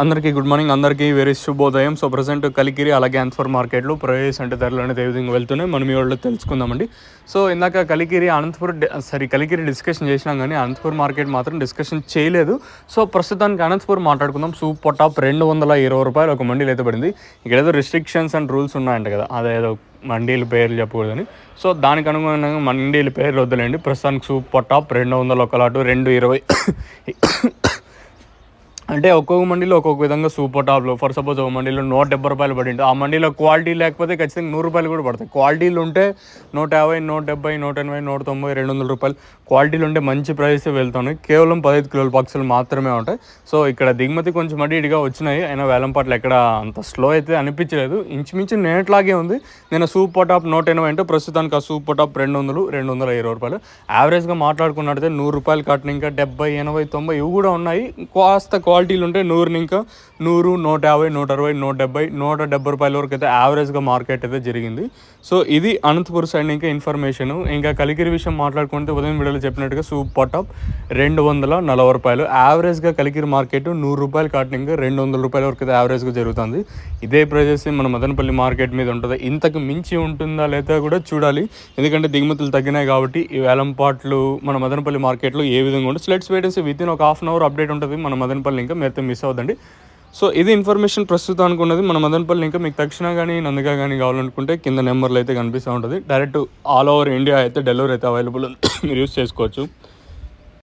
అందరికీ good morning, అందరికీ very శుభోదయం. సో ప్రజెంట్ కలికిరి అలాగే అనంతపురం మార్కెట్లో ప్రైస్ అంటే ధరలు అనేది ఏ విధంగా వెళ్తున్నాయి మనం ఈ వాళ్ళు తెలుసుకుందామండి. సో ఇందాక కలికిరి డిస్కషన్ చేసినాం, కానీ అనంతపురం మార్కెట్ మాత్రం డిస్కషన్ చేయలేదు. సో ప్రస్తుతానికి అనంతపురం మాట్లాడుకుందాం. సూపర్ టాప్ 220 రూపాయలు ఒక మండీలు అయితే పడింది. ఇక్కడ ఏదో రిస్ట్రిక్షన్స్ అండ్ రూల్స్ ఉన్నాయంట కదా, అదేదో మండీల పేర్లు చెప్పకూడదని. సో దానికి అనుగుణంగా మండీల పేర్లు వద్దులేండి. ప్రస్తుతానికి సూపర్ టాప్ 200 ఒక లాటు 220 అంటే ఒక్కొక్క మండీలో ఒక్కొక్క విధంగా సూపర్ టాప్లో ఫర్ సపోజ్ ఒక మండీలో 170 రూపాయలు పడింది. ఆ మండీలో క్వాలిటీ లేకపోతే ఖచ్చితంగా 100 రూపాయలు కూడా పడతాయి. క్వాలిటీలు ఉంటే 150, 170, 180, 190, 200 రూపాయలు క్వాలిటీలు ఉంటే మంచి ప్రైస్ వెళ్తున్నాయి. కేవలం 15 కిలోల బాక్సులు మాత్రమే ఉంటాయి. సో ఇక్కడ దిగుమతి కొంచెం అడిగా వచ్చినాయి, అయినా వేలంపాట్లు ఎక్కడ అంత స్లో అయితే అనిపించలేదు. ఇంచుమించు నేట్లాగే ఉంది. నేను సూపర్ టాప్ 180 అంటే ప్రస్తుతానికి ఆ సూపర్ టాప్ 220 రూపాయలు. యావరేజ్గా మాట్లాడుకున్నట్టయితే 100 రూపాయలు కట్టిన ఇంకా 70, 80, 90 ఇవి కూడా ఉన్నాయి. కాస్త క్వాలిటీలు ఉంటే 100 ఇంకా 100, 150, 160, 170, 170 రూపాయల వరకు అయితే యావరేజ్గా మార్కెట్ అయితే జరిగింది. సో ఇది అనంతపురం సైడ్ ఇంకా ఇన్ఫర్మేషన్. ఇంకా కలికిరి విషయం మాట్లాడుకుంటే ఉదయం వీడియోలో చెప్పినట్టుగా సూపర్ టాప్ 240 రూపాయలు యావరేజ్గా కలికిరి మార్కెట్ 100 రూపాయలు కాటింగ్ 200 రూపాయల వరకు అయితే యావరేజ్గా జరుగుతుంది. ఇదే ప్రైజెస్ మన మదనపల్లి మార్కెట్ మీద ఉంటుంది. ఇంతకు మించి ఉంటుందా లేదా కూడా చూడాలి, ఎందుకంటే దిగుమతులు తగ్గినాయి కాబట్టి. ఈ వేలంపాట్లు మన మదనపల్లి మార్కెట్లో ఏ విధంగా ఉంటుంది స్లెట్స్ వేటేసి వితిన్ ఒక హాఫ్ అన్ అవర్ అప్డేట్ ఉంటుంది మన మదనపల్లి. ఇంకా మీరైతే మిస్ అవ్వదండి. సో ఇది ఇన్ఫర్మేషన్ ప్రస్తుతానికి ఉన్నది మన మదనపల్లి. ఇంకా మీకు తక్షణ కానీ నందిగా కానీ కావాలనుకుంటే కింద నెంబర్లు అయితే కనిపిస్తూ ఉంటుంది. డైరెక్ట్ ఆల్ ఓవర్ ఇండియా అయితే డెలివరీ అయితే అవైలబుల్ మీరు యూస్ చేసుకోవచ్చు.